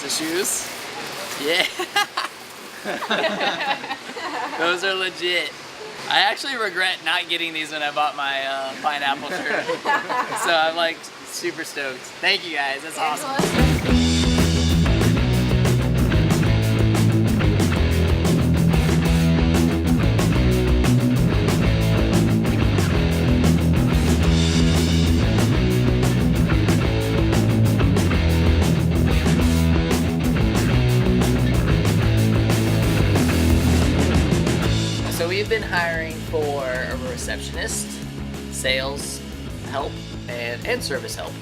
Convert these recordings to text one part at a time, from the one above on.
The shoes? Yeah. Those are legit. I actually regret not getting these when I bought my pineapple shirt. So I'm like super stoked. Thank you guys, that's awesome. So we've been hiring for a receptionist, sales help, and service help.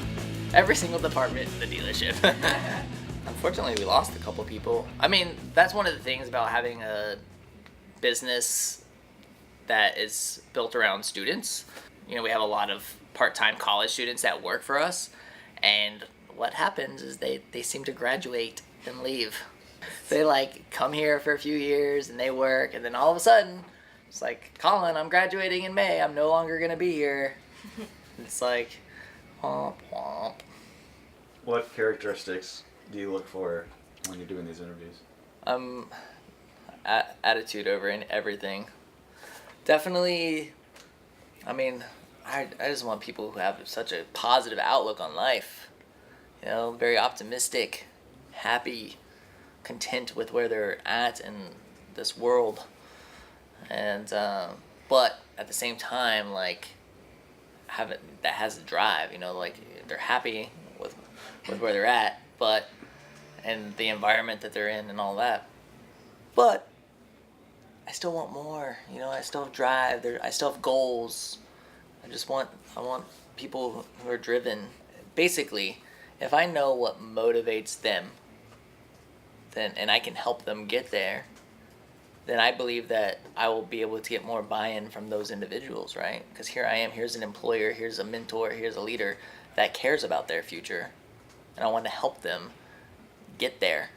Every single department in the dealership. Unfortunately, we lost a couple people. I mean, that's one of the things about having a business that is built around students. You know, we have a lot of part-time college students that work for us, and what happens is they seem to graduate and leave. They like come here for a few years and they work, and then all of a sudden it's like, Colin, I'm graduating in May, I'm no longer gonna be here. It's like, womp womp. What characteristics do you look for when you're doing these interviews? Attitude over in everything. Definitely, I mean, I just want people who have such a positive outlook on life. You know, very optimistic, happy, content with where they're at in this world. And, but at the same time, like, that has the drive, you know, like they're happy with where they're at, but, and the environment that they're in and all that. But I still want more, you know, I still have drive, I still have goals. I want people who are driven. Basically, if I know what motivates them, then, and I can help them get there, then I believe that I will be able to get more buy-in from those individuals, right? Because here I am, here's an employer, here's a mentor, here's a leader that cares about their future, and I want to help them get there.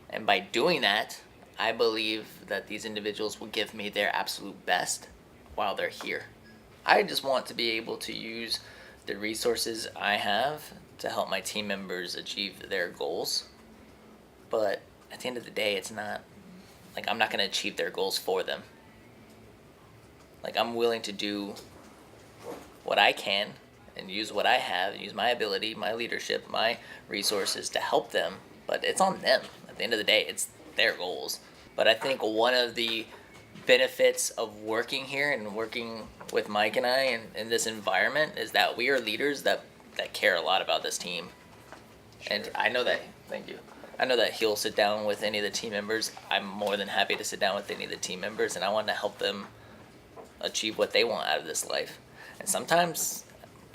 And by doing that, I believe that these individuals will give me their absolute best while they're here. I just want to be able to use the resources I have to help my team members achieve their goals. But at the end of the day, it's not, like, I'm not going to achieve their goals for them. Like, I'm willing to do what I can and use what I have, use my ability, my leadership, my resources to help them. But it's on them. At the end of the day, it's their goals. But I think one of the benefits of working here and working with Mike and I in this environment is that we are leaders that care a lot about this team. Sure. And I know that, thank you. I know that he'll sit down with any of the team members. I'm more than happy to sit down with any of the team members, and I want to help them achieve what they want out of this life. And sometimes,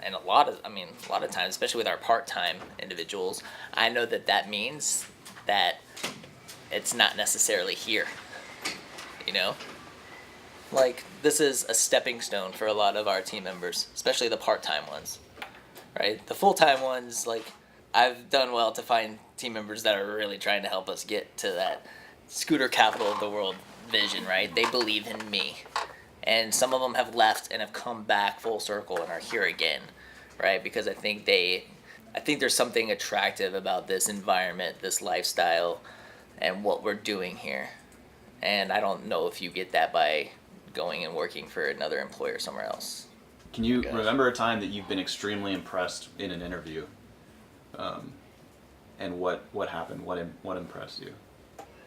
and a lot of times, especially with our part-time individuals, I know that means that it's not necessarily here, you know? Like, this is a stepping stone for a lot of our team members, especially the part-time ones, right? The full-time ones, like, I've done well to find team members that are really trying to help us get to that scooter capital of the world vision, right? They believe in me. And some of them have left and have come back full circle and are here again, right? Because I think there's something attractive about this environment, this lifestyle, and what we're doing here. And I don't know if you get that by going and working for another employer somewhere else. Can you remember a time that you've been extremely impressed in an interview? And what happened? What impressed you?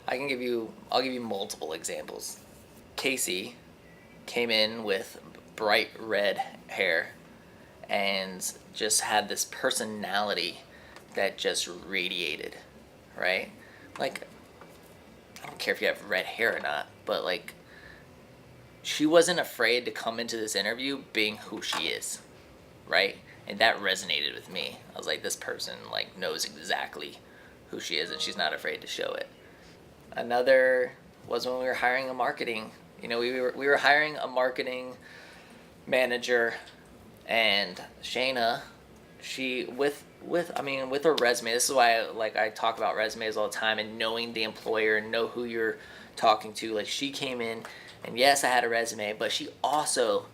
I'll give you multiple examples. Casey came in with bright red hair and just had this personality that just radiated, right? Like, I don't care if you have red hair or not, but like, she wasn't afraid to come into this interview being who she is, right? And that resonated with me. I was like, this person like knows exactly who she is, and she's not afraid to show it. Another was when we were hiring a marketing. You know, we were hiring a marketing manager, and Shayna, she with her resume. This is why I talk about resumes all the time, and knowing the employer and know who you're talking to. Like, she came in, and yes, I had a resume, but she also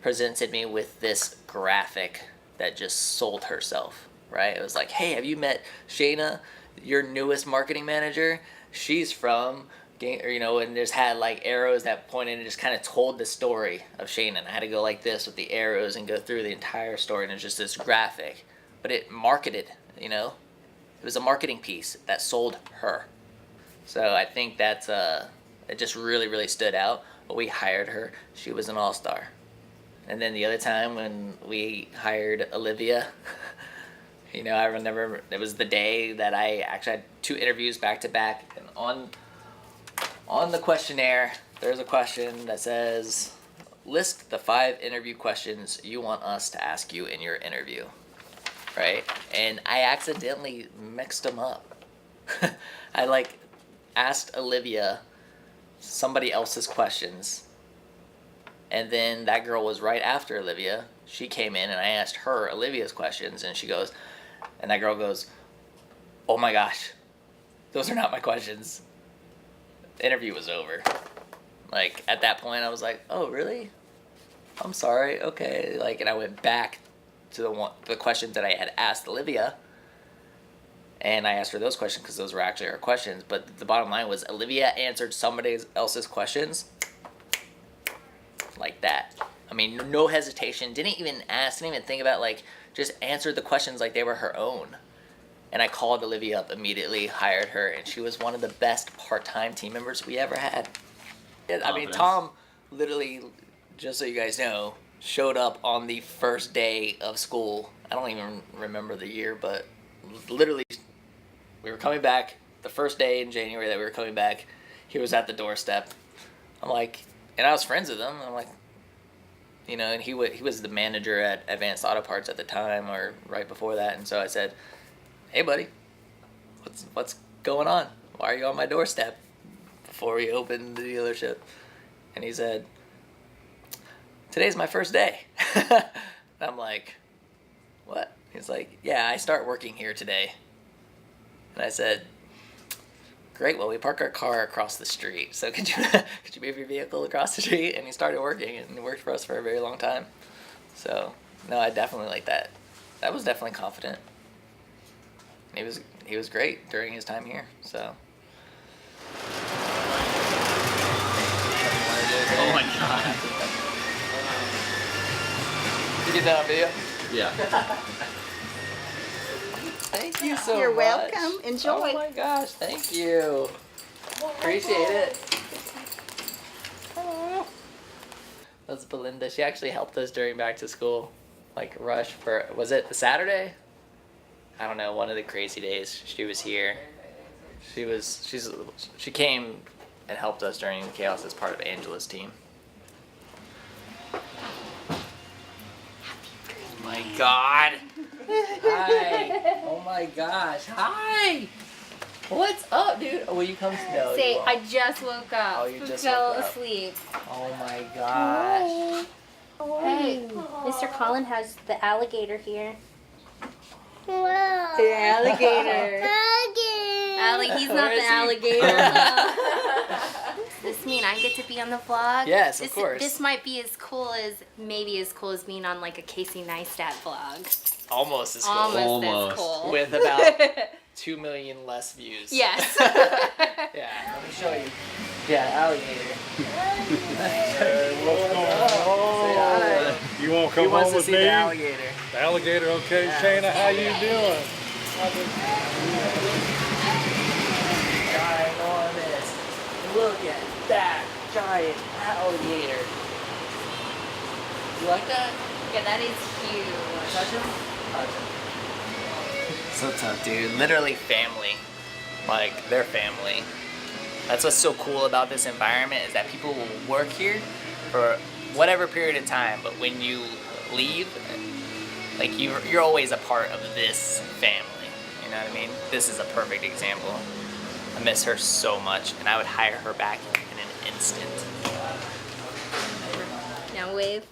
presented me with this graphic that just sold herself, right? It was like, hey, have you met Shayna? your newest marketing manager, she's from, or, you know, and just had like arrows that pointed and just kind of told the story of Shayna. And I had to go like this with the arrows and go through the entire story, and it's just this graphic, but it marketed, you know, it was a marketing piece that sold her. So I think that's it just really, really stood out. But we hired her. She was an all-star. And then the other time when we hired Olivia, you know, I remember it was the day that I actually had 2 interviews back to back. And on the questionnaire, there's a question that says, list the 5 interview questions you want us to ask you in your interview. Right? And I accidentally mixed them up. I like asked Olivia somebody else's questions, and then that girl was right after Olivia. She came in and I asked her Olivia's questions, and she goes, and that girl goes, oh my gosh, those are not my questions. The interview was over. Like, at that point I was like, oh really? I'm sorry, okay. Like, and I went back to the questions that I had asked Olivia, and I asked her those questions because those were actually her questions. But the bottom line was Olivia answered somebody else's questions like that. I mean, no hesitation. Didn't even ask. Didn't even think about, like, just answered the questions like they were her own. And I called Olivia up immediately, hired her, and she was one of the best part-time team members we ever had. I mean, Tom literally, just so you guys know, showed up on the first day of school. I don't even remember the year, but literally, we were coming back the first day in January that we were coming back. He was at the doorstep. I'm like, and I was friends with him. I'm like, you know, and he was the manager at Advanced Auto Parts at the time, or right before that. And so I said, hey buddy, what's going on? Why are you on my doorstep before we opened the dealership? And he said, today's my first day. And I'm like, what? He's like, yeah, I start working here today. And I said, great, well, we park our car across the street, so could you move your vehicle across the street? And he started working, and he worked for us for a very long time. So, no, I definitely like that. That was definitely confident. And he was great during his time here, so. Oh my god. You get that on video? Yeah. Thank you so You're much. welcome. Enjoy. Oh my gosh, thank you. Appreciate it. That's Belinda. She actually helped us during back to school, like rush for, was it the Saturday? I don't know, one of the crazy days she was here. She came and helped us during the chaos as part of Angela's team. Oh my God. Hi. Oh my gosh. Hi. What's up, dude? Will you come? No, Say, you won't. I just woke up. Oh, you just fell woke up. asleep. Oh my gosh. Hey, Mr. Colin has the alligator here. The alligator. He's Where not is the he? alligator. Does this mean I get to be on the vlog? Yes, of course. This might be as cool as being on like a Casey Neistat vlog. Almost as cool. Almost as cool. With about 2 million less views. Yes. Yeah, let me show you. Yeah, alligator. What's going on? Say hi. You want to He come wants home to with see me? the alligator. The alligator, okay. Yeah. Shayna, how you doing? Ginormous. Look at that giant alligator. You like that? Yeah, that is huge. Touch him? Touch him. So tough, dude. Literally family. Like, they're family. That's what's so cool about this environment, is that people will work here for whatever period of time, but when you leave, like, you're always a part of this family. You know what I mean? This is a perfect example. I miss her so much, and I would hire her back in an instant. Now wave.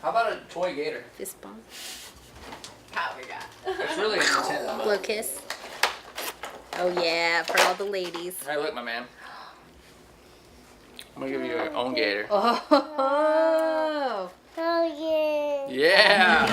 How about a toy gator? Fist bump. It's really a Nintendo. Blow kiss. Oh yeah, for all the ladies. Hey, look, my man. I'm gonna give you your own gator. Oh. Yeah!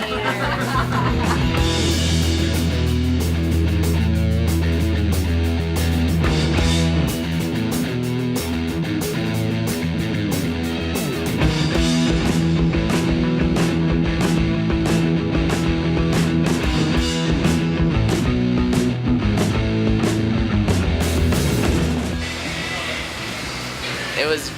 It was.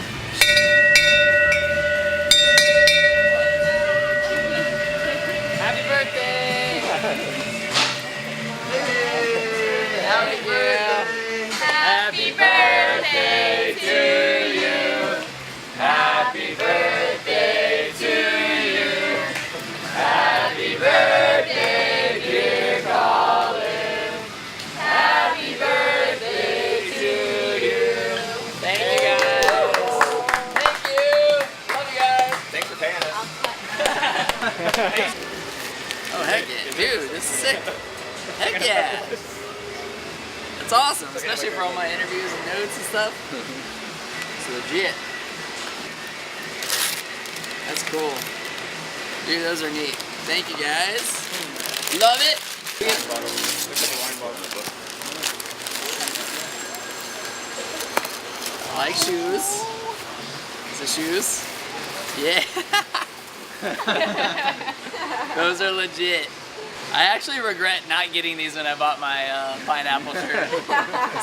Happy birthday! Happy birthday! Happy birthday to you! Happy birthday to you! Happy birthday, dear Colin! Happy birthday to you! Thank you guys! Thank you! Love you guys! Thanks for paying us. Oh heck yeah, dude, this is sick. Heck yeah. That's awesome, especially for all my interviews and notes and stuff. It's legit. That's cool. Dude, those are neat. Thank you guys. Love it. I like shoes. Is it shoes? Yeah. Those are legit. I actually regret not getting these when I bought my pineapple shirt.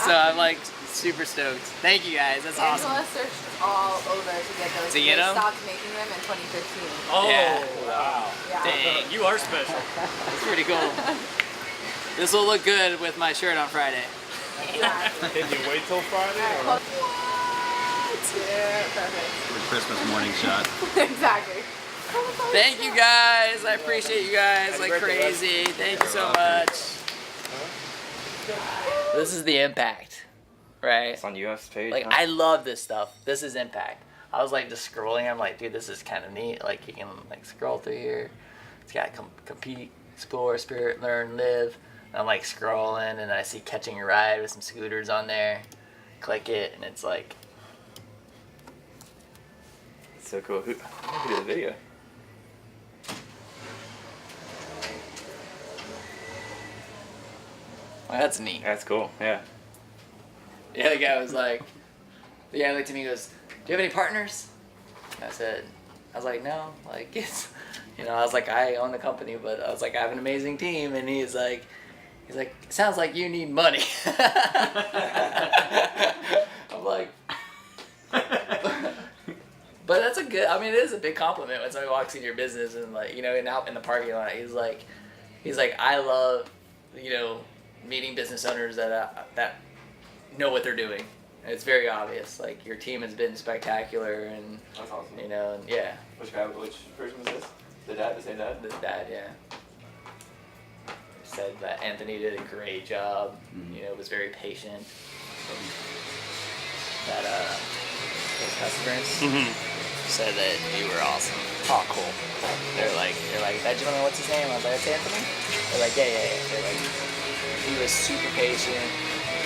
So I'm like super stoked. Thank you guys. That's awesome. Angela searched all over to get those. To get They 'em? stopped making them in 2015. Oh, Yeah. wow. Yeah. Dang. You are special. That's pretty cool. This will look good with my shirt on Friday. Exactly. Can you wait till Friday? What? Or? Yeah, perfect. The Christmas morning shot. Exactly. Thank you guys. I appreciate you guys Happy like birthday, crazy. Thank you so much. This is the impact, right? It's on US page. Like huh? I love this stuff. This is impact. I was like just scrolling. I'm like, dude, this is kind of neat. Like you can like scroll through here. It's got compete, explore, spirit, learn, live. And I'm like scrolling, and I see catching a ride with some scooters on there. Click it, and it's like, It's so cool. Who did the video? well, that's neat. That's cool. Yeah. Yeah, the guy was like, the guy looked at me and goes, do you have any partners? And I was like, no, like it's, I was like, I own the company, but I was like, I have an amazing team. And he's like, sounds like you need money. I'm like, but that's it is a big compliment when somebody walks into your business and like, and out in the parking lot, he's like, I love, meeting business owners that know what they're doing. And it's very obvious. Like your team has been spectacular, and That's awesome. and yeah, Which person was this? The same dad? the dad, yeah, said that Anthony did a great job. Was very patient. That those customers said that you were awesome. Oh, cool. They're like, that gentleman, what's his name? I was like, that's Anthony. They're like, yeah. They're like, he was super patient.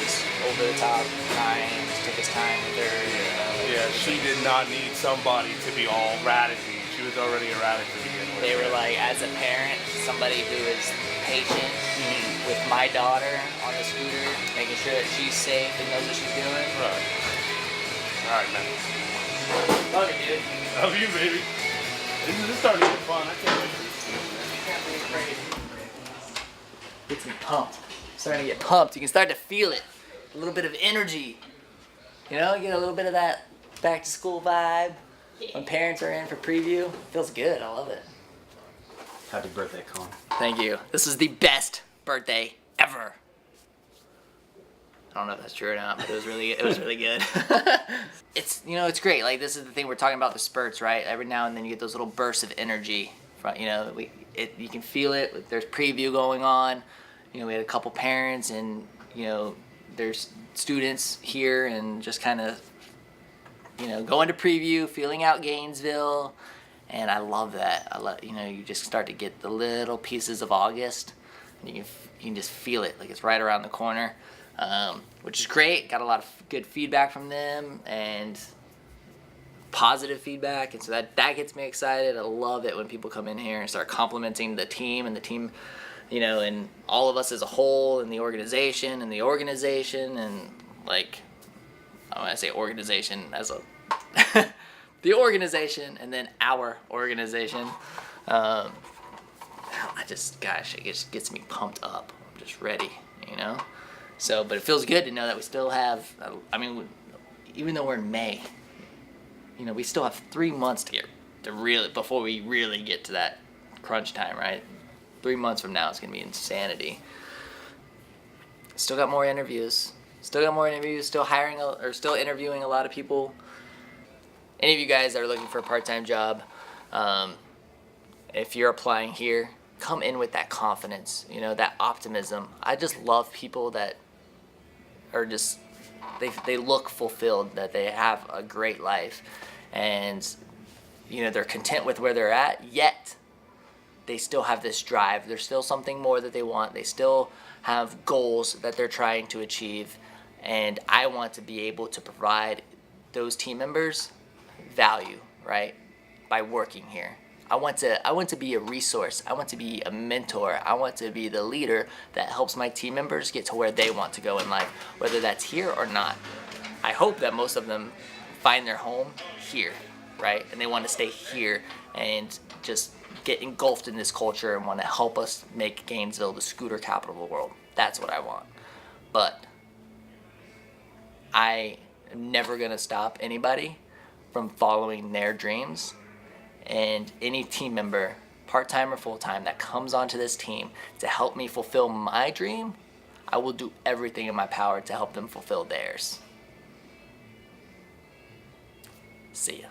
Just over the top, kind, just took his time with her. Yeah, she did not need somebody to be all ratity. She was already erratic to begin with. They were like, as a parent, somebody who is patient with my daughter on the scooter, making sure that she's safe and knows what she's doing. Right. All right, man. Love it, dude. Love you, baby. This is starting to get fun. I can't wait for this. Can't be afraid. Gets me pumped. Starting to get pumped. You can start to feel it. A little bit of energy. You get a little bit of that back to school vibe. When parents are in for preview, feels good. I love it. Happy birthday, Colin. Thank you. This is the best birthday ever. I don't know if that's true or not, but it was really good. It's it's great. Like this is the thing we're talking about, the spurts, right? Every now and then you get those little bursts of energy. You can feel it. There's preview going on. We had a couple parents and there's students here and just kind of going to preview, feeling out Gainesville, and I love that. You just start to get the little pieces of August, and you can just feel it, like it's right around the corner, which is great. Got a lot of good feedback from them and positive feedback, and so that gets me excited. I love it when people come in here and start complimenting the team and and all of us as a whole, and the organization, and like, when I say organization as a the organization and then our organization, it just gets me pumped up. I'm just ready, So, but it feels good to know that we still have, even though we're in May, we still have 3 months before we really get to that crunch time, right? 3 months from now, it's gonna be insanity. Still got more interviews. Still still interviewing a lot of people. Any of you guys that are looking for a part-time job, if you're applying here, come in with that confidence, that optimism. I just love people that are just, they look fulfilled, that they have a great life, and they're content with where they're at, yet they still have this drive. There's still something more that they want. They still have goals that they're trying to achieve, and I want to be able to provide those team members value, right, by working here. I want to be a resource. I want to be a mentor. I want to be the leader that helps my team members get to where they want to go in life, whether that's here or not. I hope that most of them find their home here, right? And they want to stay here and just get engulfed in this culture and want to help us make Gainesville the scooter capital of the world. That's what I want. But I am never going to stop anybody from following their dreams. And any team member, part-time or full-time, that comes onto this team to help me fulfill my dream, I will do everything in my power to help them fulfill theirs. See ya.